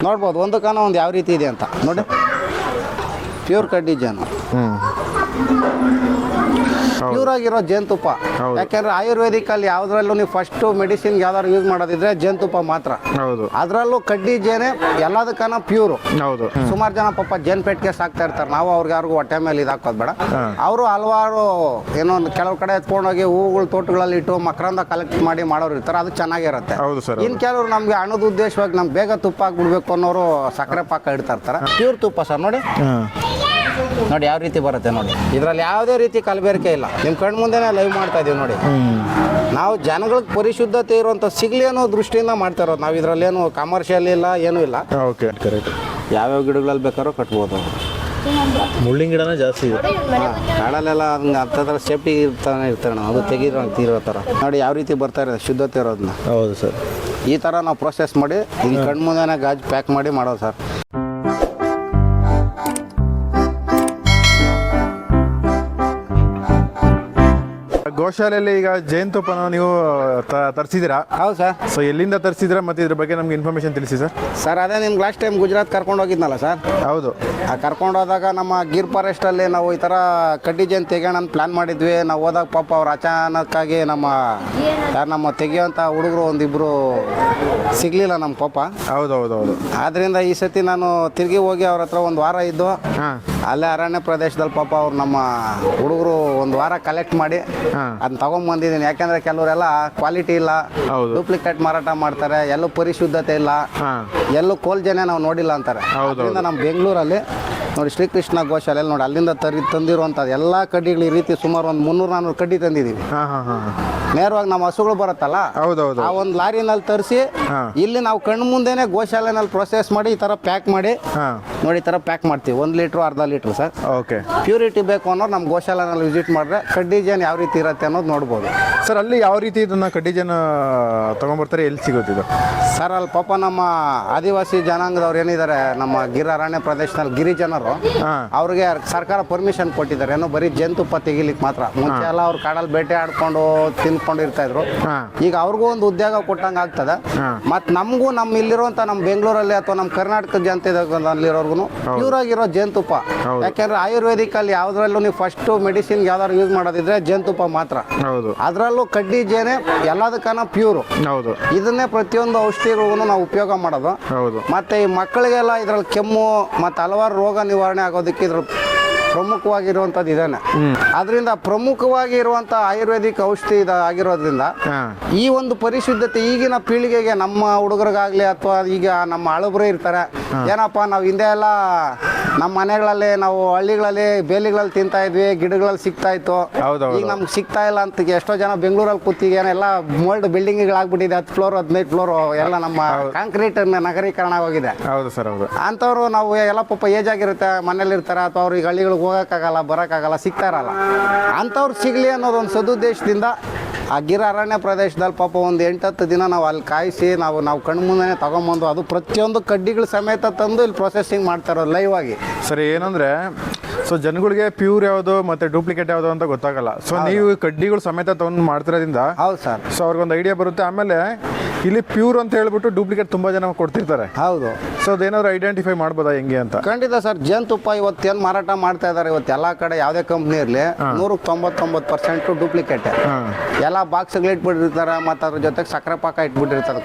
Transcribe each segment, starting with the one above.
ನೋಡ್ಬೋದು ಒಂದು ಕಾನ ಒಂದು ಯಾವ ರೀತಿ ಇದೆ ಅಂತ ನೋಡಿ. ಪ್ಯೂರ್ ಕಡ್ಡಿ ಜೇನು, ಪ್ಯೂರ್ ಆಗಿರೋ ಜೇನುತುಪ್ಪ. ಯಾಕೆಂದ್ರೆ ಆಯುರ್ವೇದಿಕ್ ಅಲ್ಲಿ ಯಾವ್ದ್ರಲ್ಲೂ ನೀವು ಫಸ್ಟ್ ಮೆಡಿಸಿನ್ ಯಾವ್ದಾದ್ರು ಯೂಸ್ ಮಾಡೋದಿದ್ರೆ ಜೇನುತುಪ್ಪ ಮಾತ್ರ. ಅದ್ರಲ್ಲೂ ಕಡ್ಡಿ ಜೇನೆ ಎಲ್ಲದಕ್ಕನ ಪ್ಯೂರ್. ಸುಮಾರು ಜನ ಪಾಪ ಜೇನ್ ಪೆಟ್ಟಿಗೆ ಸಾಕ್ತಾ ಇರ್ತಾರೆ, ನಾವು ಅವ್ರಿಗೆ ಯಾರಿಗೂ ಹೊಟ್ಟೆ ಮೇಲೆ ಇದಾಕೋದ್ ಬೇಡ. ಅವರು ಹಲವಾರು ಏನೋ ಕೆಲವು ಕಡೆ ಎತ್ಕೊಂಡೋಗಿ ಹೂವುಗಳು ತೋಟಗಳಲ್ಲಿ ಇಟ್ಟು ಮಕರಂದ ಕಲೆಕ್ಟ್ ಮಾಡಿ ಮಾಡೋರು ಇರ್ತಾರೆ, ಅದು ಚೆನ್ನಾಗಿರುತ್ತೆ. ಇನ್ ಕೆಲವರು ನಮ್ಗೆ ಹಣದ ಉದ್ದೇಶವಾಗಿ ನಮ್ಗೆ ಬೇಗ ತುಪ್ಪ ಹಾಕ್ಬಿಡ್ಬೇಕು ಅನ್ನೋರು ಸಕ್ಕರೆ ಪಾಕ ಇಡ್ತಾ ಇರ್ತಾರೆ. ಪ್ಯೂರ್ ತುಪ್ಪ ಸರ್ ನೋಡಿ, ನೋಡಿ ಯಾವ ರೀತಿ ಬರುತ್ತೆ ನೋಡಿ. ಇದ್ರಲ್ಲಿ ಯಾವುದೇ ರೀತಿ ಕಲಬೆರಕೆ ಇಲ್ಲ, ನಿಮ್ಮ ಕಣ್ಣು ಮುಂದೆನೇ ಲೈವ್ ಮಾಡ್ತಾ ಇದೀವಿ ನೋಡಿ. ನಾವು ಜನಗಳಿಗೆ ಪರಿಶುದ್ಧತೆ ಇರುವಂತ ಸಿಗ್ಲಿ ಅನ್ನೋ ದೃಷ್ಟಿಯಿಂದ ಮಾಡ್ತಾ ಇರೋದು ನಾವು. ಇದ್ರಲ್ಲಿ ಏನು ಕಮರ್ಷಿಯಲ್ ಇಲ್ಲ, ಏನೂ ಇಲ್ಲ. ಯಾವ್ಯಾವ ಗಿಡಗಳಲ್ಲಿ ಬೇಕಾದ್ರೂ ಕಟ್ಬೋದು. ಮುಳ್ಳಿನ ಗಿಡನೇ ಜಾಸ್ತಿ ಇದೆ ಕಾಡಲ್ಲೆಲ್ಲ ಹಂಗೆ ಹತ್ತತ್ರ ಸೇಫ್ಟಿ ಇರ್ತಾನೆ ಅದು ತೆಗಿರೋ ಥರ ನೋಡಿ ಯಾವ ರೀತಿ ಬರ್ತಾ ಇರೋದು ಶುದ್ಧತೆ ಇರೋದನ್ನ. ಹೌದು ಸರ್, ಈ ಥರ ನಾವು ಪ್ರೊಸೆಸ್ ಮಾಡಿ ಇಲ್ಲಿ ಕಣ್ಣು ಮುಂದೆನೇ ಗಾಜು ಪ್ಯಾಕ್ ಮಾಡಿ ಮಾಡೋದು ಸರ್. ಗೋಶಾಲೆಯಲ್ಲಿ ಈಗ ಜೇನುತುಪ್ಪನ ನೀವು ತರಿಸಿದ್ದೀರಾ? ಹೌದು ಸರ್. ಸೊ ಎಲ್ಲಿಂದ ತರಿಸಿದ್ದೀರಾ ಮತ್ತು ಇದ್ರ ಬಗ್ಗೆ ನಮ್ಗೆ ಇನ್ಫಾರ್ಮೇಶನ್ ತಿಳಿಸಿ ಸರ್. ಸರ್ ಅದೇ ನಿಮ್ಗೆ ಲಾಸ್ಟ್ ಟೈಮ್ ಗುಜರಾತ್ ಕರ್ಕೊಂಡು ಹೋಗಿದ್ನಲ್ಲ ಸರ್. ಹೌದು, ಆ ಕರ್ಕೊಂಡು ಹೋದಾಗ ನಮ್ಮ ಗಿರ್ ಫಾರೆಸ್ಟಲ್ಲಿ ನಾವು ಈ ಥರ ಕಡ್ಡಿ ಜೇನು ತೆಗಿಯೋಣ ಅಂತ ಪ್ಲ್ಯಾನ್ ಮಾಡಿದ್ವಿ. ನಾವು ಹೋದಾಗ ಪಾಪ ಅವ್ರು ಅಚಾನಕ್ಕಾಗಿ ನಮ್ಮ ತೆಗಿಯೋಂಥ ಹುಡುಗರು ಒಂದಿಬ್ಬರು ಸಿಗಲಿಲ್ಲ ನಮ್ಮ ಪಾಪ. ಹೌದು. ಆದ್ದರಿಂದ ಈ ಸತಿ ನಾನು ತಿರುಗಿ ಹೋಗಿ ಅವ್ರ ಹತ್ರ ಒಂದು ವಾರ ಇದ್ದು ಅಲ್ಲೇ ಅರಣ್ಯ ಪ್ರದೇಶದಲ್ಲಿ ಪಾಪ ಅವ್ರು ನಮ್ಮ ಹುಡುಗರು ಒಂದು ವಾರ ಕಲೆಕ್ಟ್ ಮಾಡಿ ಅದನ್ನ ತಗೊಂಡ್ಬಂದಿದ್ದೀನಿ. ಯಾಕೆಂದ್ರೆ ಕೆಲವರೆಲ್ಲ ಕ್ವಾಲಿಟಿ ಇಲ್ಲ, ಡೂಪ್ಲಿಕೇಟ್ ಮಾರಾಟ ಮಾಡ್ತಾರೆ, ಎಲ್ಲೂ ಪರಿಶುದ್ಧತೆ ಇಲ್ಲ, ಎಲ್ಲೂ ಕೋಲ್ಜನೆ ನಾವು ನೋಡಿಲ್ಲ ಅಂತಾರೆ. ಅದರಿಂದ ನಮ್ಮ ಬೆಂಗಳೂರಲ್ಲಿ ನೋಡಿ ಶ್ರೀಕೃಷ್ಣ ಗೋಶಾಲೆಯಲ್ಲಿ ನೋಡಿ ಅಲ್ಲಿಂದ ತಂದಿರುವಂಥದ್ದು ಎಲ್ಲ ಕಡ್ಡಿಗಳು ಈ ರೀತಿ ಸುಮಾರು ಒಂದು 300-400 ಕಡ್ಡಿ ತಂದಿದ್ದೀವಿ. ನೇರವಾಗಿ ನಮ್ಮ ಹಸುಗಳು ಬರುತ್ತಲ್ಲ, ಆ ಒಂದು ಲಾರಿನಲ್ಲಿ ತರಿಸಿ ಇಲ್ಲಿ ನಾವು ಕಣ್ಣು ಮುಂದೆನೆ ಗೋಶಾಲೆನಲ್ಲಿ ಪ್ರೊಸೆಸ್ ಮಾಡಿ ಈ ಥರ ಪ್ಯಾಕ್ ಮಾಡಿ ನೋಡಿ ಈ ಥರ ಪ್ಯಾಕ್ ಮಾಡ್ತೀವಿ. 1 ಲೀಟ್ರು ಅರ್ಧ ಲೀಟ್ರು ಸರ್. ಓಕೆ, ಪ್ಯೂರಿಟಿ ಬೇಕು ಅನ್ನೋರು ನಮ್ಮ ಗೋಶಾಲೆನಲ್ಲಿ ವಿಸಿಟ್ ಮಾಡಿದ್ರೆ ಕಡ್ಡಿ ಜೇನು ಯಾವ ರೀತಿ ಇರುತ್ತೆ ಅನ್ನೋದು ನೋಡ್ಬೋದು ಸರ್. ಅಲ್ಲಿ ಯಾವ ರೀತಿ ಇದನ್ನ ಕಡ್ಡಿ ಜೇನು ತಗೊಂಡ್ಬರ್ತಾರೆ, ಎಲ್ಲಿ ಸಿಗುತ್ತಿದ್ದು ಸರ್? ಅಲ್ಲಿ ಪಾಪ ನಮ್ಮ ಆದಿವಾಸಿ ಜನಾಂಗದವ್ರು ಏನಿದ್ದಾರೆ ನಮ್ಮ ಅರಣ್ಯ ಪ್ರದೇಶದಲ್ಲಿ ಗಿರಿಜನರು, ಅವ್ರಿಗೆ ಸರ್ಕಾರ ಪರ್ಮಿಷನ್ ಕೊಟ್ಟಿದ್ದಾರೆ ಏನೋ ಬರೀ ಜೇನುತುಪ್ಪ ತೆಗಿಲಿಕ್ಕೆ ಮಾತ್ರ. ಮುಂಚೆ ಎಲ್ಲ ಅವ್ರು ಕಾಡಲ್ಲಿ ಬೇಟೆ ಆಡ್ಕೊಂಡು ತಿನ್ಕೊಂಡು ಇರ್ತಾ ಇದ್ರು. ಈಗ ಅವ್ರಿಗೂ ಒಂದು ಉದ್ಯೋಗ ಕೊಟ್ಟಂಗೆ ಆಗ್ತದೆ. ಮತ್ತು ನಮಗೂ ನಮ್ಮ ಇಲ್ಲಿರುವಂಥ ನಮ್ಮ ಬೆಂಗಳೂರಲ್ಲಿ ಅಥವಾ ನಮ್ಮ ಕರ್ನಾಟಕ ಜನತೆಯಲ್ಲಿರೋರ್ಗು ಪ್ಯೂರ್ ಆಗಿರೋ ಜೇನುತುಪ್ಪ. ಯಾಕೆಂದ್ರೆ ಆಯುರ್ವೇದಿಕ್ ಅಲ್ಲಿ ಯಾವ್ದ್ರಲ್ಲೂ ನೀವು ಫಸ್ಟ್ ಮೆಡಿಸಿನ್ ಯಾವ್ದಾದ್ರು ಯೂಸ್ ಮಾಡೋದಿದ್ರೆ ಜೇನುತುಪ್ಪ ಮಾತ್ರ. ಅದ್ರಲ್ಲೂ ಕಡ್ಡಿ ಜೇನೆ ಎಲ್ಲದಕ್ಕನ ಪ್ಯೂರ್. ಇದನ್ನೇ ಪ್ರತಿಯೊಂದು ಔಷಧಿಗಳಿಗೂ ನಾವು ಉಪಯೋಗ ಮಾಡೋದು. ಮತ್ತೆ ಈ ಮಕ್ಕಳಿಗೆಲ್ಲ ಇದ್ರಲ್ಲಿ ಕೆಮ್ಮು ಮತ್ತು ಹಲವಾರು ರೋಗ ನಿವಾರಣೆ ಆಗೋದಕ್ಕೆ ಇದ್ರ ಪ್ರಮುಖವಾಗಿರುವಂಥದ್ದು ಇದೇನೆ. ಅದರಿಂದ ಪ್ರಮುಖವಾಗಿ ಇರುವಂಥ ಆಯುರ್ವೇದಿಕ್ ಔಷಧಿ ಆಗಿರೋದ್ರಿಂದ ಈ ಒಂದು ಪರಿಶುದ್ಧತೆ ಈಗಿನ ಪೀಳಿಗೆಗೆ ನಮ್ಮ ಹುಡುಗರಿಗಾಗಲಿ ಅಥವಾ ಈಗ ನಮ್ಮ ಹಳಬರು ಇರ್ತಾರೆ, ಏನಪ್ಪ ನಾವು ಹಿಂದೆ ಎಲ್ಲ ನಮ್ಮ ಮನೆಗಳಲ್ಲಿ ನಾವು ಹಳ್ಳಿಗಳಲ್ಲಿ ಬೇಲಿಗಳಲ್ಲಿ ತಿಂತಾ ಇದ್ವಿ, ಗಿಡಗಳಲ್ಲಿ ಸಿಗ್ತಾ ಇತ್ತು. ಈಗ ನಮ್ಗೆ ಸಿಗ್ತಾ ಇಲ್ಲ ಅಂತ ಎಷ್ಟೋ ಜನ ಬೆಂಗಳೂರಲ್ಲಿ ಕೂತಿಗೆ ಎಲ್ಲ ಮೋಲ್ಡ್ ಬಿಲ್ಡಿಂಗ್ಗಳಾಗ್ಬಿಟ್ಟಿದೆ. 10 ಫ್ಲೋರ್ 15 ಫ್ಲೋರ್ ಎಲ್ಲ ನಮ್ಮ ಕಾಂಕ್ರೀಟ್ ನಗರೀಕರಣ ಆಗೋಗಿದೆ. ಅಂಥವ್ರು ನಾವು ಎಲ್ಲ ಪಾಪ ಏಜ್ ಆಗಿರುತ್ತೆ, ಮನೇಲಿ ಇರ್ತಾರೆ ಅಥವಾ ಅವ್ರಿಗೆ ಹಳ್ಳಿಗಳಿಗೆ ಹೋಗೋಕ್ಕಾಗಲ್ಲ, ಬರೋಕ್ಕಾಗಲ್ಲ, ಸಿಗ್ತಾ ಇರಲ್ಲ. ಅಂಥವ್ರು ಸಿಗಲಿ ಅನ್ನೋದೊಂದು ಸದುದ್ದೇಶದಿಂದ ಆ ಅರಣ್ಯ ಪ್ರದೇಶದಲ್ಲಿ ಪಾಪ ಒಂದು 8-10 ದಿನ ನಾವು ಅಲ್ಲಿ ಕಾಯಿಸಿ ನಾವು ಕಣ್ಣು ಮುಂದೆ ತಗೊಂಬಂದು ಅದು ಪ್ರತಿಯೊಂದು ಕಡ್ಡಿಗಳ ಸಮೇತ ತಂದು ಇಲ್ಲಿ ಪ್ರೊಸೆಸಿಂಗ್ ಮಾಡ್ತಾ ಇರೋದು ಲೈವ್ ಆಗಿ. ಸರಿ, ಏನಂದ್ರೆ ಸೊ ಜನಗಳಿಗೆ ಪ್ಯೂರ್ ಯಾವುದು ಮತ್ತೆ ಡೂಪ್ಲಿಕೇಟ್ ಯಾವುದು ಅಂತ ಗೊತ್ತಾಗಲ್ಲ. ಸೊ ನೀವು ಕಡ್ಡಿಗಳು ಸಮೇತ ತಗೊಂಡು ಮಾಡ್ತಿರೋದ್ರಿಂದ ಹೌದು ಸರ್, ಸೊ ಅವ್ರಿಗೊಂದು ಐಡಿಯಾ ಬರುತ್ತೆ. ಆಮೇಲೆ ಇಲ್ಲಿ ಪ್ಯೂರ್ ಅಂತ ಹೇಳ್ಬಿಟ್ಟು ಡೂಪ್ಲಿಕೇಟ್ ತುಂಬಾ ಜನ ಕೊಡ್ತಿರ್ತಾರೆ. ಹೌದು. ಸೊ ಅದೇನಾದ್ರು ಐಡೆಂಟಿಫೈ ಮಾಡ್ಬೋದಾ ಹೆಂಗೆ ಅಂತ? ಖಂಡಿತ ಸರ್. ಜೇನುತುಪ್ಪ ಇವತ್ತೇನು ಮಾರಾಟ ಮಾಡ್ತಾ ಇದ್ದಾರೆ, ಇವತ್ತು ಎಲ್ಲ ಕಡೆ ಯಾವುದೇ ಕಂಪ್ನಿ ಇರಲಿ 199% ಡೂಪ್ಲಿಕೇಟ್. ಎಲ್ಲ ಬಾಕ್ಸ್ಗಳು ಇಟ್ಬಿಟ್ಟಿರ್ತಾರೆ, ಮತ್ತು ಅದ್ರ ಜೊತೆಗೆ ಸಕ್ಕರೆ ಪಾಕ ಇಟ್ಬಿಟ್ಟಿರ್ತಾರೆ,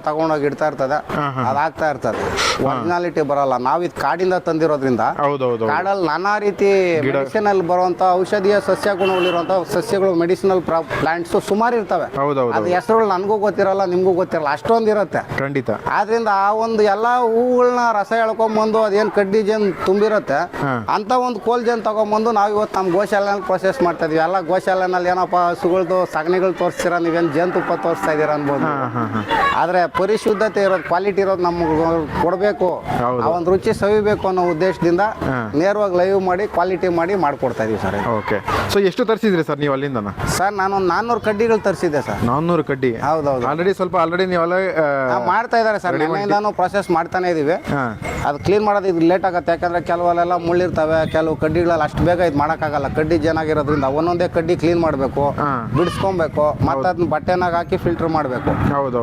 ತಗೊಂಡೋಗಿ ಇಡ್ತಾ ಇರ್ತದೆ, ಅದಾಗ್ತಾ ಇರ್ತದೆ, ಒರಿಜಿನಾಲಿಟಿ ಬರಲ್ಲ. ನಾವು ಇದು ಕಾಡಿಂದ ತಂದಿರೋದ್ರಿಂದ ಕಾಡಲ್ಲಿ ನಾನಾ ರೀತಿ ಮೆಡಿಸಿನಲ್ ಬರುವಂತ ಔಷಧೀಯ ಸಸ್ಯ ಗುಣಗಳಿರುವಂತ ಸಸ್ಯಗಳು, ಮೆಡಿಸಿನಲ್ ಪ್ಲಾಂಟ್ಸ್ ಸುಮಾರು ಇರ್ತವೆ. ಅದು ಹೆಸರುಗಳು ನನಗೂ ಗೊತ್ತಿರಲ್ಲ, ನಿಮ್ಗೂ ಗೊತ್ತಿರಲ್ಲ, ಅಷ್ಟೊಂದು ಇರುತ್ತೆ. ಖಂಡಿತ. ಆದ್ರಿಂದ ಆ ಒಂದು ಎಲ್ಲಾ ಹೂಗಳನ್ನ ರಸ ಎಳ್ಕೊಂಡ್ಬಂದು ಅದೇನ್ ಕಡ್ಡಿ ಜೇನು ತುಂಬಿರುತ್ತೆ ಅಂತ ಒಂದು ಕೋಲ್ ಜೇನು ತಗೊಂಡ್ಬಂದು ನಾವು ಇವತ್ತು ನಮ್ಮ ಗೋಶಾಲೆನಲ್ಲಿ ಪ್ರೊಸೆಸ್ ಮಾಡ್ತಾ ಇದೀವಿ. ಎಲ್ಲ ಗೋಶಾಲೆನಲ್ಲಿ ಏನಪ್ಪ ಹಸುಗಳದ್ದು ಸಗಣಿಗಳು ತೋರಿಸ್ತೀರಾ, ನೀವೇನು ಜೇನುತುಪ್ಪ ತೋರಿಸ್ತಾ ಇದೀರಾ ಅನ್ಬೋದು. ಆದ್ರೆ ಪರಿಶುದ್ಧತೆ ಇರೋದು, ಕ್ವಾಲಿಟಿ ಇರೋದು ನಮ್ಗೆ ಕೊಡಬೇಕು, ಆ ಒಂದು ರುಚಿ ಸವಿಬೇಕು ಅನ್ನೋ ಉದ್ದೇಶದಿಂದ ನೇರವಾಗಿ ಲೈವ್ ಮಾಡಿ ಕ್ವಾಲಿಟಿ ಮಾಡಿ ಮಾಡ್ಕೊಡ್ತಾ ಇದೀವಿ ಸರ್. ಓಕೆ. ಸೊ ಎಷ್ಟು ತರಿಸಿದ್ರಿ ಸರ್ ನೀವು ಅಲ್ಲಿಂದ? ಸರ್ ನಾನು 400 ಕಡ್ಡಿಗಳು ತರಿಸಿದ್ದೆ ಸರ್. 400 ಕಡ್ಡಿ? ಹೌದೌದು. ಆಲ್ರೆಡಿ ನೀವೆಲ್ಲ ಮಾಡ್ತಾ ಇದ್ದಾರೆ ಸರ್, ಮನೆಯಿಂದಾನು ಪ್ರೊಸೆಸ್ ಮಾಡ್ತಾನೆ ಇದೀವಿ. ಅದು ಕ್ಲೀನ್ ಮಾಡೋದು ಇದು ಲೇಟ್ ಆಗುತ್ತೆ, ಯಾಕಂದರೆ ಕೆಲವಲ್ಲೆಲ್ಲ ಮುಳ್ಳಿರ್ತವೆ, ಕೆಲವು ಕಡ್ಡಿಗಳಲ್ಲಿ ಅಷ್ಟು ಬೇಗ ಇದು ಮಾಡೋಕ್ಕಾಗಲ್ಲ. ಕಡ್ಡಿ ಜನಾಗಿರೋದ್ರಿಂದ ಒಂದೊಂದೇ ಕಡ್ಡಿ ಕ್ಲೀನ್ ಮಾಡಬೇಕು, ಬಿಡಿಸ್ಕೊಬೇಕು, ಮತ್ತು ಅದನ್ನ ಬಟ್ಟೆನಾಗ ಹಾಕಿ ಫಿಲ್ಟರ್ ಮಾಡಬೇಕು.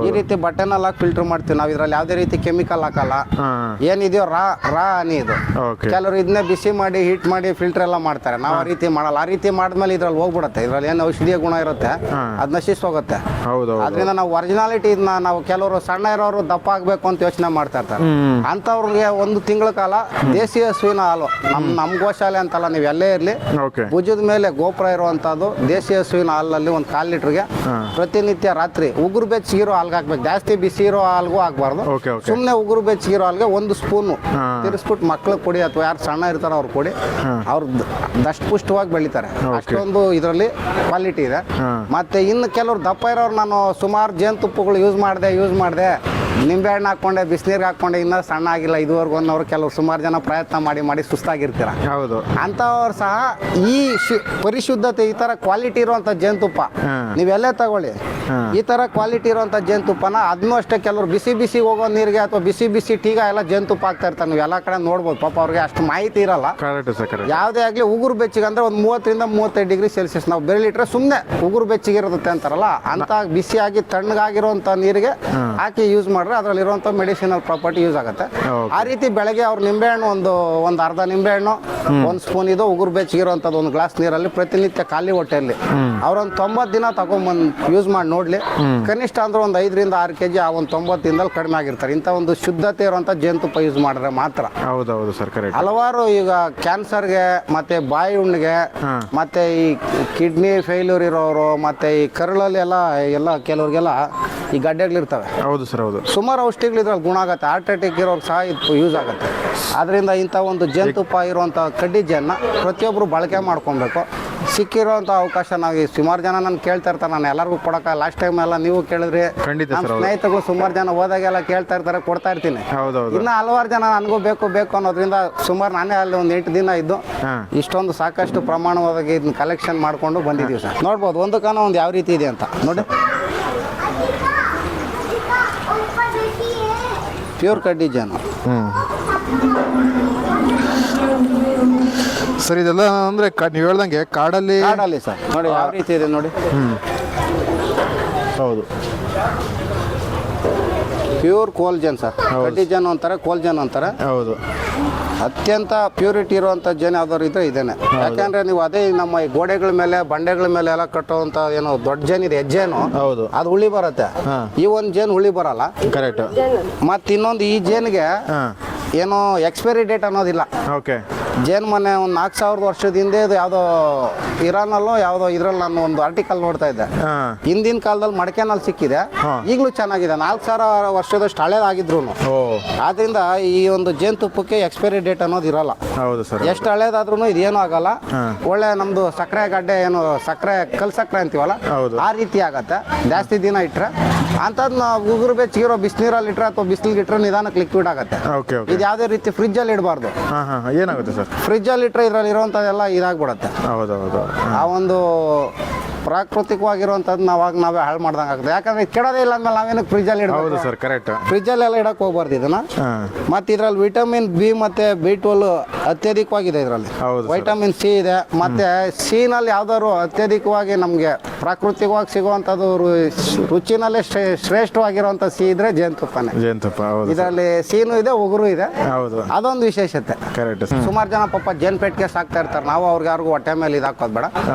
ಈ ರೀತಿ ಬಟ್ಟೆನಲ್ಲಿ ಹಾಕಿ ಫಿಲ್ಟರ್ ಮಾಡ್ತೀವಿ ನಾವು. ಇದರಲ್ಲಿ ಯಾವುದೇ ರೀತಿ ಕೆಮಿಕಲ್ ಹಾಕಲ್ಲ. ಏನಿದೆಯೋ ರಾ ಹನಿ ಇದು. ಕೆಲವರು ಇದನ್ನೇ ಬಿಸಿ ಮಾಡಿ ಹೀಟ್ ಮಾಡಿ ಫಿಲ್ಟರ್ ಎಲ್ಲ ಮಾಡ್ತಾರೆ. ನಾವು ಆ ರೀತಿ ಮಾಡಲ್ಲ. ಆ ರೀತಿ ಮಾಡಿದ್ಮೇಲೆ ಇದ್ರಲ್ಲಿ ಹೋಗ್ಬಿಡುತ್ತೆ. ಇದರಲ್ಲಿ ಏನು ಔಷಧೀಯ ಗುಣ ಇರುತ್ತೆ ಅದು ನಶಿಸಿ ಹೋಗುತ್ತೆ. ಅದರಿಂದ ನಾವು ಒರಿಜಿನಾಲಿಟಿ ಇದನ್ನ ನಾವು ಕೆಲವರು ಸಣ್ಣ ಇರೋರು ದಪ್ಪ ಆಗಬೇಕು ಅಂತ ಯೋಚನೆ ಮಾಡ್ತಾ ಇರ್ತಾರೆ. ಅಂಥವ್ರಿಗೆ ಒಂದು ತಿಂಗಳ ಕಾಲ ದೇಸಿ ಹಸುವಿನ ಹಾಲು, ನಮ್ಮ ಗೋಶಾಲೆ ಅಂತಲ್ಲ, ನೀವು ಎಲ್ಲೇ ಇರಲಿ ಭುಜದ ಮೇಲೆ ಗೋಪುರ ಇರುವಂಥದ್ದು ದೇಸಿ ಹಸುವಿನ ಹಾಲಲ್ಲಿ ಒಂದು 1/4 ಲೀಟ್ರಿಗೆ ಪ್ರತಿನಿತ್ಯ ರಾತ್ರಿ ಉಗುರು ಬೆಚ್ಚಗಿರೋ ಹಾಲ್ಗೆ ಹಾಕ್ಬೇಕು. ಜಾಸ್ತಿ ಬಿಸಿ ಇರೋ ಹಾಲ್ಗೂ ಹಾಕ್ಬಾರ್ದು. ಸುಮ್ಮನೆ ಉಗುರು ಬೆಚ್ಚಗಿರೋ ಹಾಲ್ಗೆ 1 ಸ್ಪೂನು ತಿರ್ಸ್ಬಿಟ್ಟು ಮಕ್ಳಿಗೆ ಕೊಡಿ, ಅಥವಾ ಯಾರು ಸಣ್ಣ ಇರ್ತಾರೋ ಅವ್ರು ಕೊಡಿ. ಅವ್ರು ದಷ್ಟಪುಷ್ಟವಾಗಿ ಬೆಳಿತಾರೆ. ಅಷ್ಟೊಂದು ಇದರಲ್ಲಿ ಕ್ವಾಲಿಟಿ ಇದೆ. ಮತ್ತೆ ಇನ್ನು ಕೆಲವ್ರು ದಪ್ಪ ಇರೋರು, ನಾನು ಸುಮಾರು ಜೇನುತುಪ್ಪಗಳು ಯೂಸ್ ಮಾಡಿದೆ, ನಿಂಬೆಹಣ್ಣು ಹಾಕ್ಕೊಂಡೆ, ಬಿಸಿನೀರಿಗೆ ಹಾಕ್ಕೊಂಡೆ, ಇನ್ನೂ ಸಣ್ಣ ಆಗಿಲ್ಲ ಇದುವರೆಗೂ ಅನ್ನೋರು ಕೆಲವರು ಸುಮಾರು ಜನ ಪ್ರಯತ್ನ ಮಾಡಿ ಸುಸ್ತಾಗಿರ್ತೀರ. ಹೌದು, ಅಂಥವ್ರು ಸಹ ಈ ಪರಿಶುದ್ಧತೆ, ಈ ಥರ ಕ್ವಾಲಿಟಿ ಇರುವಂಥ ಜೇನುತುಪ್ಪ ನೀವೆಲ್ಲೇ ತಗೊಳ್ಳಿ, ಈ ಥರ ಕ್ವಾಲಿಟಿ ಇರುವಂಥ ಜೇನುತುಪ್ಪನ ಅದನ್ನೂ ಅಷ್ಟೇ ಕೆಲವರು ಬಿಸಿ ಹೋಗೋ ನೀರಿಗೆ ಅಥವಾ ಬಿಸಿ ಟೀಗ ಎಲ್ಲ ಜೇನುತುಪ್ಪ ಹಾಕ್ತಾ ಇರ್ತಾರೆ. ನೀವು ಎಲ್ಲ ಕಡೆ ನೋಡ್ಬೋದು. ಪಾಪ ಅವ್ರಿಗೆ ಅಷ್ಟು ಮಾಹಿತಿ ಇರಲ್ಲ. ಯಾವುದೇ ಆಗಲಿ ಉಗುರು ಬೆಚ್ಚಿಗೆ ಅಂದರೆ ಒಂದು 30 ರಿಂದ 35 ಡಿಗ್ರಿ ಸೆಲ್ಸಿಯಸ್ ನಾವು ಬೆರಳಿಟ್ರೆ ಸುಮ್ಮನೆ ಉಗುರು ಬೆಚ್ಚಿಗಿರುತ್ತೆ ಅಂತಾರಲ್ಲ, ಅಂತ ಬಿಸಿಯಾಗಿ ತಣ್ಣಗಾಗಿರುವಂಥ ನೀರಿಗೆ ಹಾಕಿ ಯೂಸ್ ಮಾಡ್ರೆ ಅದರಲ್ಲಿರುವಂಥ ಮೆಡಿಸಿನಲ್ ಪ್ರಾಪರ್ಟಿ ಯೂಸ್ ಆಗುತ್ತೆ. ಆ ರೀತಿ ಬೆಳಗ್ಗೆ ಅವ್ರು ನಿಂಬೆಹಣ್ಣು ಒಂದು ಅರ್ಧ ನಿಂಬೆಹಣ್ಣು 1 ಸ್ಪೂನ್ ಇದು ಉಗುರು ಬೆಚ್ಚಿಗಿರುವಂಥದ್ದು 1 ಗ್ಲಾಸ್ ನೀರಲ್ಲಿ ಪ್ರತಿನಿತ್ಯ ಖಾಲಿ ಹೊಟ್ಟೆಯಲ್ಲಿ ಅವ್ರೊಂದು 90 ದಿನ ತಗೊಂಬಂದು ಯೂಸ್ ಮಾಡಿ ನೋಡ್ಲಿ. ಕನಿಷ್ಠ ಅಂದ್ರೆ ಒಂದು 5 ರಿಂದ 6 kg ಆ ಒಂದು 90 ದಿನದಲ್ಲಿ ಕಡಿಮೆ ಆಗಿರ್ತಾರೆ. ಇಂಥ ಒಂದು ಶುದ್ಧತೆ ಇರುವಂಥ ಜೇನುತುಪ್ಪ ಯೂಸ್ ಮಾಡಿದ್ರೆ ಮಾತ್ರ. ಹೌದೌದು ಸರ್, ಕರೆಕ್ಟ್. ಹಲವಾರು ಈಗ ಕ್ಯಾನ್ಸರ್ಗೆ, ಮತ್ತೆ ಬಾಯಿ ಹುಣ್ಣಿಗೆ, ಮತ್ತೆ ಈ ಕಿಡ್ನಿ ಫೇಲ್ಯೂರ್ ಇರೋರು, ಮತ್ತೆ ಈ ಕರುಳಲ್ಲಿ ಎಲ್ಲ ಕೆಲವ್ರಿಗೆಲ್ಲ ಈ ಗಡ್ಡೆಗಳಿರ್ತವೆ. ಹೌದು ಸರ್, ಹೌದು. ಸುಮಾರು ಔಷಧಿಗಳು ಇದ್ರಲ್ಲಿ ಗುಣ ಆಗುತ್ತೆ. ಹಾರ್ಟ್ ಅಟ್ಯಾಕ್ ಇರೋರು ಸಹ ಇದು ಯೂಸ್ ಆಗುತ್ತೆ. ಅದರಿಂದ ಇಂಥ ಒಂದು ಜೇನುತುಪ್ಪ ಇರುವಂಥ ಕಡ್ಡಿ ಜೇನ ಪ್ರತಿಯೊಬ್ಬರು ಬಳಕೆ ಮಾಡ್ಕೊಬೇಕು. ಸಿಕ್ಕಿರೋಂಥ ಅವಕಾಶ ನಾವು ಸುಮಾರು ಜನ ನಾನು ಕೇಳ್ತಾ ಇರ್ತಾರೆ, ನಾನು ಎಲ್ಲರಿಗೂ ಕೊಡೋಕೆ ಲಾಸ್ಟ್ ಟೈಮ್ ಎಲ್ಲ ನೀವು ಕೇಳಿದ್ರಿ, ನಮ್ಮ ಸ್ನೇಹಿತರು ಸುಮಾರು ಜನ ಹೋದಾಗೆಲ್ಲ ಕೇಳ್ತಾ ಇರ್ತಾರೆ, ಕೊಡ್ತಾ ಇರ್ತೀನಿ. ಇನ್ನು ಹಲವಾರು ಜನ ನನಗೂ ಬೇಕು ಅನ್ನೋದ್ರಿಂದ ಸುಮಾರು ನಾನೇ ಅಲ್ಲಿ ಒಂದು 8 ದಿನ ಇದ್ದು ಇಷ್ಟೊಂದು ಸಾಕಷ್ಟು ಪ್ರಮಾಣವಾಗಿ ಇದನ್ನ ಕಲೆಕ್ಷನ್ ಮಾಡಿಕೊಂಡು ಬಂದಿದ್ದೀವಿ ಸರ್. ನೋಡ್ಬೋದು ಒಂದು ಕಾನ ಒಂದು ಯಾವ ರೀತಿ ಇದೆ ಅಂತ ನೋಡಿ. ಪ್ಯೂರ್ ಕಡ್ಡಿ ಜೇನು ಸರ್. ಇದೆಲ್ಲ ಅಂದರೆ ನೀವು ಹೇಳ್ದಂಗೆ ಕಾಡಲ್ಲಿ ಸರ್ ನೋಡಿ ಯಾವ ರೀತಿ ಇದೆ ನೋಡಿ. ಹೌದು, ಪ್ಯೂರ್ ಕೋಲ್ ಜೇನು ಸರ್. ಕಡ್ಡಿ ಜೇನು ಅಂತಾರೆ, ಕೋಲ್ ಜೇನು ಅಂತಾರೆ. ಹೌದು, ಅತ್ಯಂತ ಪ್ಯೂರಿಟಿ ಇರುವಂಥ ಜೇನು ಯಾವ್ದಾದ್ರು ಇದ್ರೆ ಇದೇನೆ. ಯಾಕಂದ್ರೆ ನೀವು ಅದೇ ನಮ್ಮ ಈ ಗೋಡೆಗಳ ಮೇಲೆ ಬಂಡೆಗಳ ಮೇಲೆ ಎಲ್ಲ ಕಟ್ಟುವಂತ ಏನೋ ದೊಡ್ಡ ಜೇನು ಇದೆ, ಹೆಜ್ಜೇನು. ಹೌದು, ಅದು ಹುಳಿ ಬರುತ್ತೆ. ಈ ಒಂದು ಜೇನು ಹುಳಿ ಬರಲ್ಲ. ಕರೆಕ್ಟ್. ಮತ್ತೆ ಇನ್ನೊಂದು ಈ ಜೇನಿಗೆ ಏನೋ ಎಕ್ಸ್ಪೈರಿ ಡೇಟ್ ಅನ್ನೋದಿಲ್ಲ. ಓಕೆ. ಜೇನು ಮನೆ ಒಂದು 4000 ವರ್ಷದ ಹಿಂದೆ ಇದು ಯಾವುದೋ ಇರಾನಲ್ಲೋ ಯಾವುದೋ ಇದ್ರಲ್ಲಿ ನಾನು ಒಂದು ಆರ್ಟಿಕಲ್ ನೋಡ್ತಾ ಇದ್ದೆ. ಹಿಂದಿನ ಕಾಲದಲ್ಲಿ ಮಡಕೆನಲ್ಲಿ ಸಿಕ್ಕಿದೆ, ಈಗಲೂ ಚೆನ್ನಾಗಿದೆ. 4000 ವರ್ಷದಷ್ಟು ಹಳೇದಾಗಿದ್ರು. ಆದ್ರಿಂದ ಈ ಒಂದು ಜೇನುತುಪ್ಪಕ್ಕೆ ಎಕ್ಸ್ಪೈರಿ ಡೇಟ್ ಅನ್ನೋದು ಇರಲ್ಲ. ಹೌದು ಸರ್. ಎಷ್ಟು ಹಳೇದಾದ್ರೂ ಇದೇನು ಆಗಲ್ಲ. ಒಳ್ಳೆ ನಮ್ದು ಸಕ್ಕರೆ ಗಡ್ಡೆ ಏನು ಸಕ್ಕರೆ ಕಲ್ ಸಕ್ಕರೆ ಅಂತೀವಲ್ಲ, ಆ ರೀತಿ ಆಗತ್ತೆ ಜಾಸ್ತಿ ದಿನ ಇಟ್ರೆ. ಅಂಥದ್ದು ಉಗುರು ಬೆಚ್ಚಗಿರೋ ಬಿಸಿನೀರಲ್ಲಿ ಇಟ್ರೆ ಅಥವಾ ಬಿಸಿಲಿಗೆ ಇಟ್ರೆ ನಿಧಾನಕ್ಕೆ ಲಿಕ್ವಿಡ್ ಆಗುತ್ತೆ. ಇದು ಯಾವುದೇ ರೀತಿ ಫ್ರಿಜ್ಜಲ್ಲಿ ಇಡಬಾರ್ದು. ಏನಾಗುತ್ತೆ ಸರ್? ಫ್ರಿಜ್ಜಲ್ಲಿ ಇಟ್ಟರೆ ಇದರಲ್ಲಿ ಇರೋವಂಥದ್ದೆಲ್ಲ ಇದಾಗ್ಬಿಡುತ್ತೆ. ಹೌದೌದು. ಆ ಒಂದು ಪ್ರಾಕೃತಿಕವಾಗಿರುವಂಥದ್ದು ನಾವೇ ಹಾಳು ಮಾಡ್ದಂಗೆ ಆಗುತ್ತೆ. ಯಾಕಂದ್ರೆ ಕೆಡೋದೇ ಇಲ್ಲ ಅಂದ್ಮೇಲೆ ನಾವೇನಕ್ಕೆ ಫ್ರಿಜ್ಜಲ್ಲಿ ಇಡೋದು? ಹೌದು ಸರ್, ಕರೆಕ್ಟ್. ಫ್ರಿಜ್ಜಲ್ಲೆಲ್ಲ ಇಡಕ್ಕೆ ಹೋಗ್ಬಾರ್ದು ಇದನ್ನ. ಮತ್ತೆ ಇದರಲ್ಲಿ ವಿಟಮಿನ್ ಬಿ ಮತ್ತೆ B12 ಅತ್ಯಧಿಕವಾಗಿದೆ ಇದರಲ್ಲಿ. ವೈಟಮಿನ್ ಸಿ ಇದೆ. ಮತ್ತೆ ಸಿನಲ್ಲಿ ಯಾವ್ದಾದ್ರು ಅತ್ಯಧಿಕವಾಗಿ ನಮಗೆ ಪ್ರಾಕೃತಿಕವಾಗಿ ಸಿಗುವಂಥದ್ದು ರುಚಿನಲ್ಲೇ ಶ್ರೇಷ್ಠವಾಗಿರುವಂಥ ಸಿ ಇದ್ರೆ ಜೇನುತುಪ್ಪನೇ. ಇದರಲ್ಲಿ ಸೀನು ಇದೆ, ಉಗುರು ಇದೆ. ಹೌದು, ಅದೊಂದು ವಿಶೇಷತೆ. ಕರೆಕ್ಟ್. ಸುಮಾರು ಜನ ಪಾಪ ಜೇನುಪೆಟ್ಟಿಗೆ ಸಾಕ್ತಾ ಇರ್ತಾರೆ. ನಾವು ಅವ್ರಿಗೆ ಯಾರಿಗೂ ಹೊಟ್ಟೆ ಮೇಲೆ ಇದಾಕೋದು ಬೇಡ.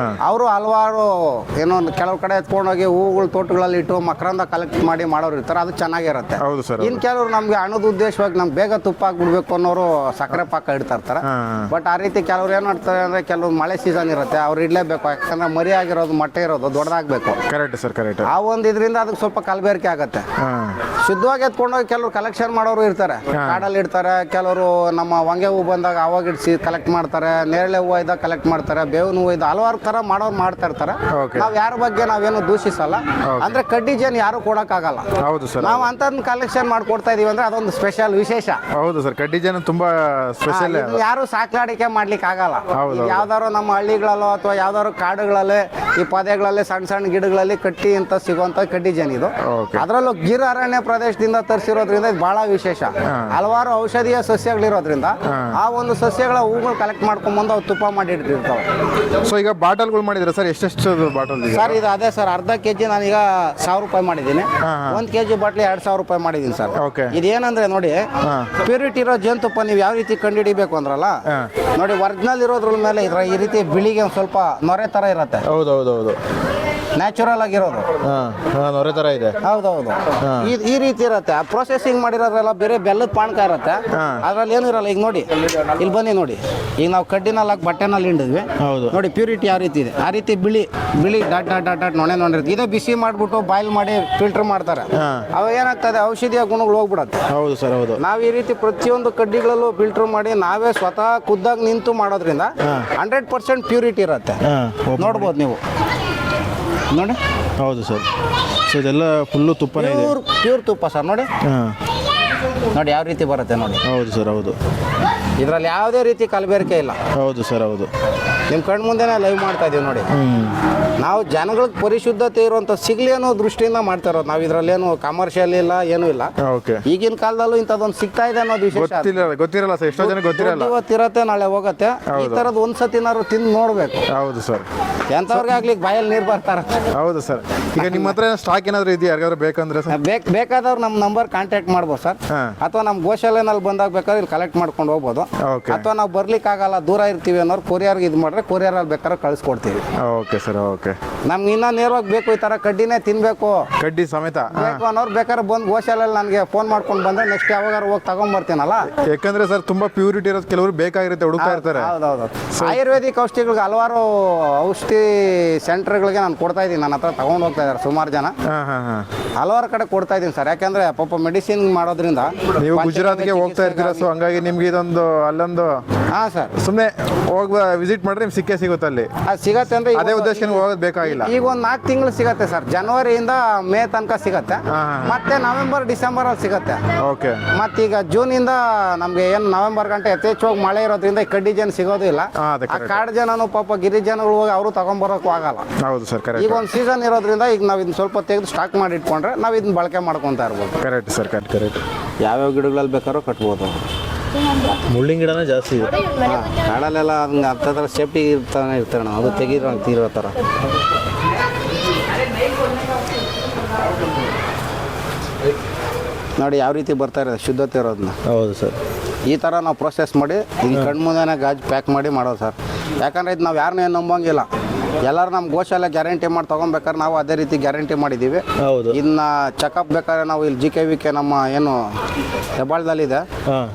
ಅವರು ಹಲವಾರು ಏನೋ ಕೆಲವು ಕಡೆ ಎತ್ಕೊಂಡೋಗಿ ಹೂವುಗಳು ತೋಟಗಳಲ್ಲಿ ಇಟ್ಟು ಮಕರಂದ ಕಲೆಕ್ಟ್ ಮಾಡಿ ಮಾಡೋರು ಇರ್ತಾರೆ. ಅದು ಚೆನ್ನಾಗಿರುತ್ತೆ. ಇನ್ನು ಕೆಲವರು ನಮ್ಗೆ ಹಣದ ಉದ್ದೇಶವಾಗಿ ನಮ್ಗೆ ಬೇಗ ತುಪ್ಪ ಹಾಕ್ಬಿಡ್ಬೇಕು ಅನ್ನೋರು ಸಕ್ಕರೆ ಪಾಕ ಇಡ್ತಾ ಇರ್ತಾರೆ. ಬಟ್ ಆ ರೀತಿ ಕೆಲವ್ರು ಏನ್ ಮಾಡ್ತಾರೆ ಅಂದ್ರೆ, ಕೆಲವು ಮಳೆ ಸೀಸನ್ ಇರುತ್ತೆ, ಅವ್ರು ಇಡ್ಲೇಬೇಕು. ಯಾಕಂದ್ರೆ ಮರಿ ಆಗಿರೋದು ಮೊಟ್ಟೆ ಇರೋದು ದೊಡ್ಡದಾಗಬೇಕು. Correct sir, correct. ಆ ಒಂದು ಇದರಿಂದ ಅದಕ್ಕೆ ಸ್ವಲ್ಪ ಕಲಬೆರಕೆ ಆಗುತ್ತೆ. ಶುದ್ಧವಾಗಿ ಎತ್ಕೊಂಡೋಗಿ ಕೆಲವರು ಕಲೆಕ್ಷನ್ ಮಾಡೋರು ಇರ್ತಾರೆ, ಕಾಡಲ್ಲಿ ಇಡ್ತಾರೆ. ಕೆಲವರು ನಮ್ಮ ಹೊಂಗೆ ಹೂ ಬಂದಾಗ ಅವಾಗ ಇಡಿಸಿ ಕಲೆಕ್ಟ್ ಮಾಡ್ತಾರೆ. ನೇರಳೆ ಹೂವು ಇದ್ದಾಗ ಕಲೆಕ್ಟ್ ಮಾಡ್ತಾರೆ. ಬೇವಿನ ಹೂವು ಇದ್ದ ಹಲವಾರು ಥರ ಮಾಡೋರು ಮಾಡ್ತಾ ಇರ್ತಾರೆ. Okay. ನಾವು ಯಾರ ಬಗ್ಗೆ ನಾವೇನು ದೂಷಿಸಲ್ಲ. ಅಂದ್ರೆ ಕಡ್ಡಿ ಜೇನು ಯಾರು ಕೊಡಕ್ಕಾಗಲ್ಲ. ಹೌದು ಸರ್. ನಾವು ಅಂತದ್ ಕಲೆಕ್ಷನ್ ಮಾಡಿ ಕೊಡ್ತಾ ಇದೀವಿ ಅಂದ್ರೆ ಅದೊಂದು ಸ್ಪೆಷಲ್ ವಿಶೇಷ. ಹೌದು ಸರ್, ಕಡ್ಡಿ ಜೇನು ತುಂಬಾ ಸ್ಪೆಷಲ್. ಯಾರು ಸಾಕಾಣಿಕೆ ಮಾಡ್ಲಿಕ್ಕೆ ಆಗಲ್ಲ. ಯಾವ್ದಾದ್ರು ನಮ್ಮ ಹಳ್ಳಿಗಳಲ್ಲೋ ಅಥವಾ ಯಾವ್ದಾದ್ರು ಕಾಡುಗಳಲ್ಲಿ ಈ ಪೊದೆಗಳಲ್ಲಿ ಸಣ್ಣ ಸಣ್ಣ ಗಿಡಗಳಲ್ಲಿ ಕಟ್ಟಿ ಅಂತ ಸಿಗುವಂತ ಕಡ್ಡಿ ಜೇನು ಇದು. ಅದರಲ್ಲೂ ಗಿರ್ ಅರಣ್ಯ ಪ್ರದೇಶದಿಂದ ತರಿಸಿರೋದ್ರಿಂದ ಇದು ಬಹಳ ವಿಶೇಷ. ಹಲವಾರು ಔಷಧೀಯ ಸಸ್ಯಗಳಿರೋದ್ರಿಂದ ಆ ಒಂದು ಸಸ್ಯಗಳ ಹೂಗಳು ಕಲೆಕ್ಟ್ ಮಾಡ್ಕೊಂಡ್ಬಂದು ಅವು ತುಪ್ಪ ಮಾಡಿ ಇಟ್ಟಿರ್ತಾವೆ. ಸೊ ಈಗ ಬಾಟಲ್ಗಳು ಮಾಡಿದ್ರೆ ಸರ್ ಎಷ್ಟೆಷ್ಟು ಬಾಟಲ್ ಇದೆ ಸರ್? ಇದು ಅದೇ ಸರ್, ಅರ್ಧ ಕೆಜಿ ನಾನೀಗ 1000 ರೂಪಾಯಿ ಮಾಡಿದ್ದೀನಿ. 1 ಕೆಜಿ ಬಾಟ್ಲಿ 2000 ರೂಪಾಯಿ ಮಾಡಿದ್ದೀನಿ ಸರ್. ಇದೇನಂದ್ರೆ ನೋಡಿ, ಪ್ಯೂರಿಟಿ ಇರೋ ಜೇನುತುಪ್ಪ ನೀವು ಯಾವ ರೀತಿ ಕಂಡುಹಿಡಿಬೇಕು ಅಂದ್ರಲ್ಲ, ನೋಡಿ ಒರಿಜಿನಲ್ ಇರೋದ್ರ ಮೇಲೆ ಈ ರೀತಿ ಬಿಳಿಗೆ ಒಂದು ಸ್ವಲ್ಪ ನೊರೆ ತರ ಇರುತ್ತೆ. ಹೌದೌದೌದು, ನ್ಯಾಚುರಲ್ ಆಗಿರೋದು ನೊರೆ ತರ ಇದೆ. ಹೌದೌದು, ಈ ರೀತಿ ಇರುತ್ತೆ. ಪ್ರೊಸೆಸಿಂಗ್ ಮಾಡಿರೋದ್ರೆಲ್ಲ ಬೇರೆ ಬೆಲ್ಲದ ಪಾನಕ ಇರುತ್ತೆ, ಅದ್ರಲ್ಲಿ ಏನು ಇರಲ್ಲ. ಈಗ ನೋಡಿ, ಇಲ್ಲಿ ಬನ್ನಿ ನೋಡಿ, ಈಗ ನಾವು ಕಡ್ಡಿನಲ್ಲಿ ಹಾಕಿ ಬಟ್ಟೆನಲ್ಲಿ ಹಿಂಡಿದ್ವಿ ನೋಡಿ, ಪ್ಯೂರಿಟಿ ಯಾವ ರೀತಿ ಇದೆ. ಆ ರೀತಿ ಬಿಳಿ ಬಿಳಿ ಡಾಟ್ ಡಾಟ್ ಡಾಟ್ ಡಾಟ್ ನೊಣೆ ಇರುತ್ತೆ. ಇದೇ ಬಿಸಿ ಮಾಡಿಬಿಟ್ಟು ಬಾಯ್ಲ್ ಮಾಡಿ ಫಿಲ್ಟರ್ ಮಾಡ್ತಾರೆ. ಅವು ಏನಾಗ್ತದೆ, ಔಷಧಿಯ ಗುಣಗಳು ಹೋಗ್ಬಿಡುತ್ತೆ. ಹೌದು ಸರ್, ಹೌದು. ನಾವು ಈ ರೀತಿ ಪ್ರತಿಯೊಂದು ಕಡ್ಡಿಗಳಲ್ಲೂ ಫಿಲ್ಟರ್ ಮಾಡಿ ನಾವೇ ಸ್ವತಃ ಖುದ್ದಾಗಿ ನಿಂತು ಮಾಡೋದ್ರಿಂದ 100% ಪ್ಯೂರಿಟಿ ಇರುತ್ತೆ. ನೋಡ್ಬೋದು ನೀವು ನೋಡಿ. ಹೌದು ಸರ್. ಸೊ ಇದೆಲ್ಲ ಫುಲ್ಲು ತುಪ್ಪನೇ ಇದೆ, ಪ್ಯೂರ್ ತುಪ್ಪ ಸರ್. ನೋಡಿ ನೋಡಿ ಯಾವ ರೀತಿ ಬರುತ್ತೆ ನೋಡಿ. ಹೌದು ಸರ್, ಹೌದು. ಇದರಲ್ಲಿ ಯಾವುದೇ ರೀತಿ ಕಲಬೆರಕೆ ಇಲ್ಲ. ಹೌದು ಸರ್, ಹೌದು. ನಿಮ್ಮ ಕಣ್ಣು ಮುಂದೆನೇ ಲೈವ್ ಮಾಡ್ತಾ ಇದೀವಿ ನೋಡಿ. ನಾವು ಜನಗಳಿಗೆ ಪರಿಶುದ್ಧತೆ ಇರುವಂತ ಸಿಗ್ಲಿ ಅನ್ನೋ ದೃಷ್ಟಿಯಿಂದ ಮಾಡ್ತಾ ಇರೋದು. ನಾವು ಇದರಲ್ಲೇನು ಕಮರ್ಷಿಯಲ್ ಇಲ್ಲ, ಏನೂ ಇಲ್ಲ. ಈಗಿನ ಕಾಲದಲ್ಲೂ ಇಂಥದ್ದೊಂದು ಸಿಗ್ತಾ ಇದೆ ಅನ್ನೋದು ವಿಶೇಷ. ಗೊತ್ತಿರಲ್ಲ ಸರ್, ಎಷ್ಟೋ ಜನ ಗೊತ್ತಿರಲ್ಲ. ಇವತ್ತಿರತ್ತೆ, ನಾಳೆ ಹೋಗುತ್ತೆ. ಈ ಥರದ್ದು ಒಂದ್ಸತಿನಾರು ತಿಂದು ನೋಡ್ಬೇಕು. ಹೌದು ಸರ್. ಎಂಥವ್ರಿಗೆ ಆಗ್ಲಿಕ್ಕೆ ಬಾಯಲ್ಲಿ ನೀರು ಬರ್ತಾರ. ಹೌದು ಸರ್. ಈಗ ನಿಮ್ಮ ಹತ್ರ ಸ್ಟಾಕ್ ಏನಾದ್ರು ಇದೆಯಾ? ಯಾರಿಗಾದ್ರು ಬೇಕಂದ್ರೆ ಬೇಕಾದವ್ರು ನಮ್ಮ ನಂಬರ್ ಕಾಂಟ್ಯಾಕ್ಟ್ ಮಾಡ್ಬೋದು ಸರ್. ಅಥವಾ ನಮ್ಮ ಗೋಶಾಲೆನಲ್ಲಿ ಬಂದಾಗ ಬೇಕಾದ್ರೆ ಇಲ್ಲಿ ಕಲೆಕ್ಟ್ ಮಾಡ್ಕೊಂಡು ಹೋಗ್ಬೋದು. ಅಥವಾ ನಾವು ಬರ್ಲಿಕ್ಕೆ ಆಗಲ್ಲ, ದೂರ ಇರ್ತೀವಿ ಅನ್ನೋರು ಕೊರಿಯರ್ಗೆ ಇದು ಮಾಡ್ರೆ ಕೊರಿಯರಲ್ಲಿ ಬೇಕಾದ್ರೆ ಕಳಿಸ್ಕೊಡ್ತೀವಿ. Okay sir, okay. ನಮ್ಗೆ ಇನ್ನೂ ನೇರವಾಗಿ ಬೇಕು, ಈ ಥರ ಕಡ್ಡಿನೇ ತಿನ್ಬೇಕು, ಕಡ್ಡಿ ಸಮೇತ ಬೇಕು ಅನ್ನೋರು ಬೇಕಾದ್ರೆ ಬಂದು ಗೋಶಾಲೆಯಲ್ಲಿ ನನಗೆ ಫೋನ್ ಮಾಡ್ಕೊಂಡು ಬಂದ್ರೆ ನೆಕ್ಸ್ಟ್ ಯಾವಾಗ ಹೋಗಿ ತಗೊಂಡ್ಬರ್ತೀನಲ್ಲ. ಯಾಕಂದ್ರೆ ಸರ್ ತುಂಬಾ ಪ್ಯೂರಿಟಿ ಇರೋದು ಕೆಲವರು ಬೇಕಾಗಿರುತ್ತೆ, ಹುಡುಕ್ತಾ ಇರ್ತಾರೆ. ಹೌದೌದು. ಆಯುರ್ವೇದಿಕ್ ಔಷಧಿಗಳಿಗೆ ಹಲವಾರು ಔಷಧಿ ಸೆಂಟರ್ಗಳಿಗೆ ನಾನು ಕೊಡ್ತಾ ಇದ್ದೀನಿ. ನನ್ನ ಹತ್ರ ತಗೊಂಡು ಹೋಗ್ತಾ ಇದ್ದಾರೆ ಸುಮಾರು ಜನ. ಹಲವಾರು ಕಡೆ ಕೊಡ್ತಾ ಇದ್ದೀನಿ ಸರ್. ಯಾಕಂದ್ರೆ ಪಾಪ ಮೆಡಿಸಿನ್ ಮಾಡೋದ್ರಿಂದ ನೀವು ಗುಜರಾತ್ಗೆ ಹೋಗ್ತಾ ಇರ್ತೀರಾ, ಸೊ ಹಂಗಾಗಿ ನಿಮ್ಗೆ ಇದೊಂದು ಅಲ್ಲೊಂದು ಸರ್ ಸುಮ್ಮನೆ ಹೋಗಿ ವಿಸಿಟ್ ಮಾಡ್ರೆ ನಿಮ್ಗೆ ಸಿಕ್ಕೇ ಸಿಗುತ್ತೆ ಅಲ್ಲಿ. ಅದು ಸಿಗತ್ತೆ ಅಂದ್ರೆ ಅದೇ ಉದ್ದೇಶಕ್ಕೆ ಹೋಗೋದು ಬೇಕಾಗಿಲ್ಲ. ಈಗ ಒಂದು 4 ತಿಂಗಳು ಸಿಗತ್ತೆ ಸರ್. ಜನವರಿಯಿಂದ ಮೇ ತನಕ ಸಿಗತ್ತೆ, ಮತ್ತೆ ನವೆಂಬರ್ ಡಿಸೆಂಬರ್ ಅಲ್ಲಿ ಸಿಗತ್ತೆ. ಓಕೆ. ಮತ್ತೀಗ ಜೂನಿಂದ ನಮ್ಗೆ ಏನು ನವೆಂಬರ್ ಗಂಟೆ ಯಥೇಚ್ಛವಾಗಿ ಮಳೆ ಇರೋದ್ರಿಂದ ಈ ಕಡ್ಡಿ ಜನ ಸಿಗೋದು ಇಲ್ಲ. ಕಾಡು ಜನನು ಪಾಪ ಗಿರಿಜನಗಳು ಹೋಗಿ ಅವರು ತಗೊಂಡ್ಬರೋಕ್ಕೂ ಆಗಲ್ಲ. ಹೌದು ಸರ್, ಕರೆಕ್ಟ್. ಈಗ ಒಂದು ಸೀಸನ್ ಇರೋದ್ರಿಂದ ಈಗ ನಾವು ಇದನ್ನ ಸ್ವಲ್ಪ ತೆಗೆದು ಸ್ಟಾಕ್ ಮಾಡಿ ಇಟ್ಕೊಂಡ್ರೆ ನಾವು ಇದನ್ನ ಬಳಕೆ ಮಾಡ್ಕೊತಾ ಇರ್ಬೋದು. Correct sir, correct. ಯಾವ್ಯಾವ ಗಿಡಗಳಲ್ಲಿ ಬೇಕಾದ್ರೂ ಕಟ್ಬೋದು. ಮುಳ್ಳಿನ ಗಿಡನೇ ಜಾಸ್ತಿ ಇದೆ ಕಾಡಲ್ಲೆಲ್ಲ. ಹಂಗೆ ಹತ್ತತ್ರ ಸೇಫ್ಟಿ ಇರ್ತಾರೆ ನಾವು, ಅದು ತೆಗೀರೋ ಥರ. ನೋಡಿ ಯಾವ ರೀತಿ ಬರ್ತಾ ಇರೋದು, ಶುದ್ಧತೆ ಇರೋದನ್ನ. ಹೌದು ಸರ್. ಈ ಥರ ನಾವು ಪ್ರೊಸೆಸ್ ಮಾಡಿ ಇಲ್ಲಿ ಕಣ್ಮುಂದೆನೇ ಗಾಜು ಪ್ಯಾಕ್ ಮಾಡಿ ಮಾಡೋದು ಸರ್. ಯಾಕಂದರೆ ಇದು ನಾವು ಯಾರನ್ನೂ ಏನು ನಂಬಂಗಿಲ್ಲ. ಎಲ್ಲರೂ ನಮ್ಮ ಗೋಶಾಲೆ ಗ್ಯಾರಂಟಿ ಮಾಡಿ ತೊಗೊಬೇಕಾದ್ರೆ ನಾವು ಅದೇ ರೀತಿ ಗ್ಯಾರಂಟಿ ಮಾಡಿದ್ದೀವಿ. ಹೌದು. ಇನ್ನು ಚೆಕಪ್ ಬೇಕಾದ್ರೆ ನಾವು ಇಲ್ಲಿ GKVK ನಮ್ಮ ಏನು ಹೆಬ್ಬಾಳದಲ್ಲಿದೆ,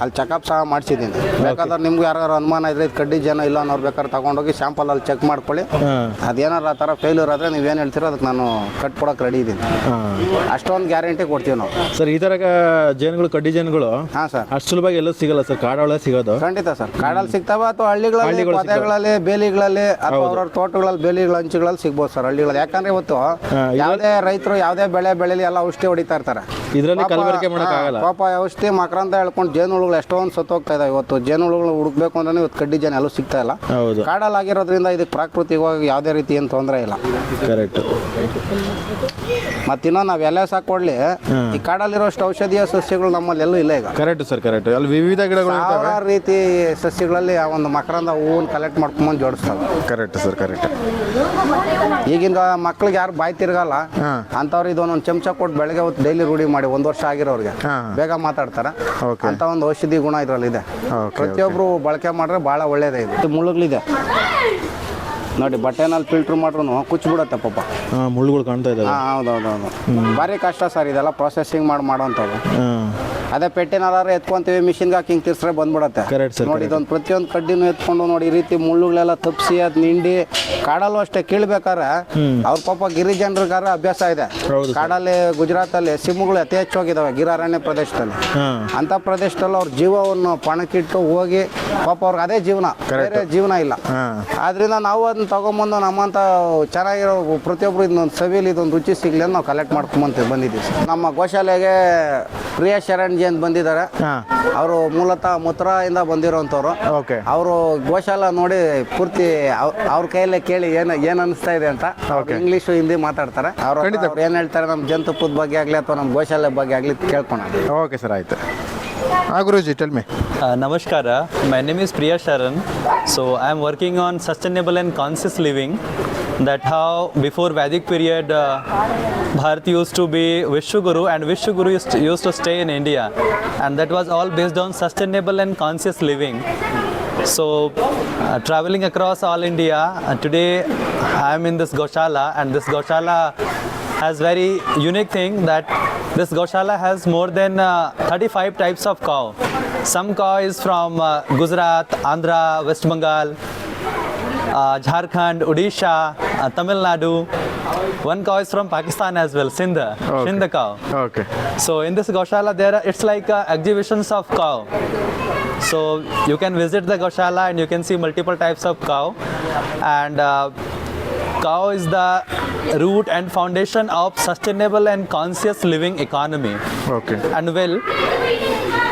ಅಲ್ಲಿ ಚೆಕಪ್ ಸಹ ಮಾಡಿಸಿದ್ದೀನಿ. ಬೇಕಾದ್ರೆ ನಿಮ್ಗೆ ಯಾರು ಅನುಮಾನ ಇದ್ರೆ ಇದು ಕಡ್ಡಿ ಜನ ಇಲ್ಲ ಅನ್ನೋರು ಬೇಕಾದ್ರೆ ತಗೊಂಡೋಗಿ ಸ್ಯಾಂಪಲ್ ಅಲ್ಲಿ ಚೆಕ್ ಮಾಡ್ಕೊಳ್ಳಿ. ಅದೇನಾರು ಆ ಥರ ಫೇಲ್ಯೂರ್ ಆದರೆ ನೀವೇನು ಹೇಳ್ತೀರೋ ಅದಕ್ಕೆ ನಾನು ಕಟ್ಕೊಡೋಕೆ ರೆಡಿ ಇದ್ದೀನಿ. ಅಷ್ಟೊಂದು ಗ್ಯಾರಂಟಿ ಕೊಡ್ತೀವಿ ನಾವು ಸರ್. ಈ ಥರ ಜೇನುಗಳು, ಕಡ್ಡಿ ಜೇನುಗಳು ಸರ್ ಅಷ್ಟು ಸುಲಭವಾಗಿ ಎಲ್ಲೂ ಸಿಗಲ್ಲ ಸರ್, ಕಾಡೊಳಗೆ ಸಿಗೋದು. ಖಂಡಿತ ಸರ್. ಕಾಡಲ್ಲಿ ಸಿಗ್ತಾವೆ ಅಥವಾ ಹಳ್ಳಿಗಳಲ್ಲಿ, ಪೊದೆಗಳಲ್ಲಿ, ಬೇಲಿಗಳಲ್ಲಿ ಅಥವಾ ಅವ್ರವ್ರ ತೋಟಗಳಲ್ಲಿ ಬೇಲಿಗಳ ಅಂಚುಗಳಲ್ಲಿ ಸಿಗ್ಬೋದು ಸರ್ ಹಳ್ಳಿಗಳಲ್ಲಿ. ಯಾಕಂದ್ರೆ ಇವತ್ತು ಯಾವುದೇ ರೈತರು ಯಾವುದೇ ಬೆಳೆ ಬೆಳೆಲಿ ಎಲ್ಲ ಔಷಧಿ ಹೊಡಿತಾ ಇರ್ತಾರೆ. ಇದರಲ್ಲಿ ಕಲಬೆರಕೆ ಮಾಡೋಕ್ಕಾಗಲ್ಲ. ಪಾಪ ಔಷಧಿ ಮಕರಂದ ಹೇಳ್ಕೊಂಡು ಜೇನುಹುಳುಗಳು ಎಷ್ಟೊಂದು ಸತ್ತೋಗ್ತಾ ಇದಾವೆ. ಇವತ್ತು ಜೇನುಹುಳುಗಳು ಹುಡುಕ್ಬೇಕು ಅಂದ್ರೆ ಇವತ್ತು ಕಡ್ಡಿ ಜನ ಎಲ್ಲೂ ಸಿಗ್ತಾ ಇಲ್ಲ. ಕಾಡಲ್ಲಿ ಆಗಿರೋದ್ರಿಂದ ಇದಕ್ಕೆ ಪ್ರಾಕೃತಿಕವಾಗಿ ಯಾವುದೇ ರೀತಿ ಏನು ತೊಂದರೆ ಇಲ್ಲ. ಕರೆಕ್ಟ್. ಮತ್ತಿನ್ನೂ ನಾವು ಎಲೆ ಸಾಕೊಡ್ಲಿ, ಈ ಕಾಡಲ್ಲಿರೋಷ್ಟು ಔಷಧೀಯ ಸಸ್ಯಗಳು ನಮ್ಮಲ್ಲಿ ಎಲ್ಲೂ ಇಲ್ಲ ಈಗ. Correct sir, correct. ಅಲ್ಲಿ ವಿವಿಧ ಗಿಡಗಳು ಸಾವಿರಾರು ರೀತಿ ಸಸ್ಯಗಳಲ್ಲಿ ಆ ಒಂದು ಮಕರಂದ ಹೂವನ್ನು ಕಲೆಕ್ಟ್ ಮಾಡ್ಕೊಂಬಂದು ಜೋಡಿಸ್ತಾರೆ. Correct sir, correct. ಈಗಿನ ಮಕ್ಳಿಗೆ ಯಾರು ಬಾಯಿ ತಿರ್ಗಲ್ಲ ಅಂಥವ್ರು ಇದೊಂದೊಂದು ಚಮಚ ಕೊಟ್ಟು ಬೆಳಗ್ಗೆ ಹೊತ್ತು ಡೈಲಿ ರೂಢಿ ಮಾಡಿ 1 ವರ್ಷ ಆಗಿರೋರಿಗೆ ಬೇಗ ಮಾತಾಡ್ತಾರೆ ಅಂತ ಒಂದು ಔಷಧಿ ಗುಣ ಇದರಲ್ಲಿದೆ. ಪ್ರತಿಯೊಬ್ಬರು ಬಳಕೆ ಮಾಡಿದ್ರೆ ಭಾಳ ಒಳ್ಳೇದೇ. ಇದು ಮುಳ್ಳುಗಳಿದೆ ನೋಡಿ, ಬಟ್ಟೆನಲ್ಲಿ ಫಿಲ್ಟರ್ ಮಾಡ್ರು ಕುಚ್ಚಿಬಿಡತ್ತೆ ಪಾಪ. ಮುಳ್ಳುಗಳು ಕಾಣ್ತಾ ಇದ್ದಾವೆ. ಹೌದೌದೌದು. ಭಾರಿ ಕಷ್ಟ ಸರ್ ಇದೆಲ್ಲ ಪ್ರೊಸೆಸಿಂಗ್ ಮಾಡೋವಂಥದ್ದು. ಅದೇ ಪೆಟ್ಟಿನಾರು ಎತ್ಕೊಂತೀವಿ ಮಿಷಿನ್ಗೆ ಹಾಕಿ ಹಿಂಗೆ ತಿರ್ಸ್ರೆ ಬಂದ್ಬಿಡತ್ತೆ. Correct sir, ನೋಡಿ ಇದೊಂದು ಪ್ರತಿಯೊಂದು ಕಡ್ಡಿನೂ ಎತ್ಕೊಂಡು ನೋಡಿ ಈ ರೀತಿ ಮುಳ್ಳುಗಳೆಲ್ಲ ತಪ್ಪಿಸಿ ಅದು ನಿಂಡಿ ಕಾಡಲ್ಲೂ ಅಷ್ಟೇ ಕೀಳ್ಬೇಕಾರೆ ಅವ್ರ ಪಾಪ ಗಿರಿಜನರಿಗಾರ ಅಭ್ಯಾಸ ಇದೆ. ಹೌದು ಕಾಡಲ್ಲಿ ಗುಜರಾತಲ್ಲಿ ಸಿಂಹಗಳು ಅತಿ ಹೆಚ್ಚೋಗಿದ್ದಾವೆ ಗಿರಾರಣ್ಯ ಪ್ರದೇಶದಲ್ಲಿ. ಅಂತ ಪ್ರದೇಶದಲ್ಲಿ ಅವ್ರ ಜೀವವನ್ನು ಪಣಕ್ಕಿಟ್ಟು ಹೋಗಿ ಪಾಪ ಅವ್ರಿಗೆ ಅದೇ ಜೀವನ, ಬೇರೆ ಜೀವನ ಇಲ್ಲ. ಆದ್ರಿಂದ ನಾವು ಅದನ್ನ ತಗೊಂಬಂದು ನಮ್ಮಂತ ಚೆನ್ನಾಗಿರೋ ಪ್ರತಿಯೊಬ್ರು ಇದೊಂದು ಸವಿಯಲ್ಲಿ ಇದೊಂದು ರುಚಿ ಸಿಗ್ಲಿ ಅಂತ ನಾವು ಕಲೆಕ್ಟ್ ಮಾಡ್ಕೊಂಬಂತ ಬಂದಿದ್ದೀವಿ. ನಮ್ಮ ಗೋಶಾಲೆಗೆ ಪ್ರಿಯಾ ಶರಣ್ಜಿ ಅಂತ ಬಂದಿದ್ದಾರೆ. ಅವರು ಮೂಲತಃ ಮುತ್ರಾಯಿಂದ ಬಂದಿರೋಂಥವ್ರು. ಓಕೆ. ಅವರು ಗೋಶಾಲ ನೋಡಿ ಪೂರ್ತಿ ಅವ್ರ ಕೈಯಲ್ಲೇ ಕೇಳಿ ಏನ್ ಅನಿಸ್ತಾ ಇದೆ ಅಂತ. ಇಂಗ್ಲೀಷು ಹಿಂದಿ ಮಾತಾಡ್ತಾರೆ. ಅವ್ರು ಏನ್ ಹೇಳ್ತಾರೆ ನಮ್ಮ ಜಂತುಪ್ಪದ ಬಗ್ಗೆ ಆಗಲಿ ಅಥವಾ ನಮ್ಮ ಗೋಶಾಲೆ ಬಗ್ಗೆ ಆಗಲಿ ಕೇಳ್ಕೊಳ. ಓಕೆ ಸರ್, ಆಯ್ತು. Guruji, tell me. Namaskara, my name is Priya Sharan. So I am working on sustainable and conscious living. That how before Vedic period Bharat used to be Vishwaguru, and Vishwaguru used to stay in India, and that was all based on sustainable and conscious living. So traveling across all India, today I am in this Goshala, and this Goshala has very unique thing that this Goshala has more than 35 types of cow. Some cow is from Gujarat, Andhra, West Bengal, Jharkhand, Odisha, Tamil Nadu. One cow is from Pakistan as well, Sindh, Okay. Sindh cow. Okay. So in this Goshala, it's like exhibitions of cow. So you can visit the Goshala and you can see multiple types of cow. And cow is the root and foundation of sustainable and conscious living economy. Okay. And well,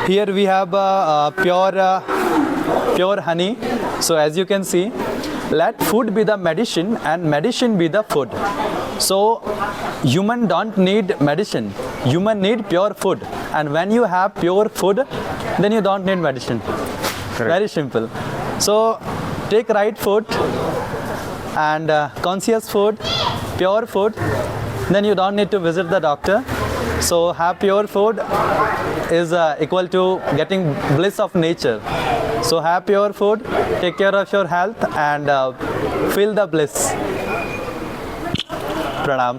here we have pure honey. So as you can see, let food be the medicine and medicine be the food. So human don't need medicine, human need pure food, and when you have pure food, then you don't need medicine. Correct. Very simple. So take right food and conscious food, pure food, then you don't need to visit the doctor. So have pure food is equal to getting bliss of nature. So have pure food, take care of your health, and feel the bliss. Pranam.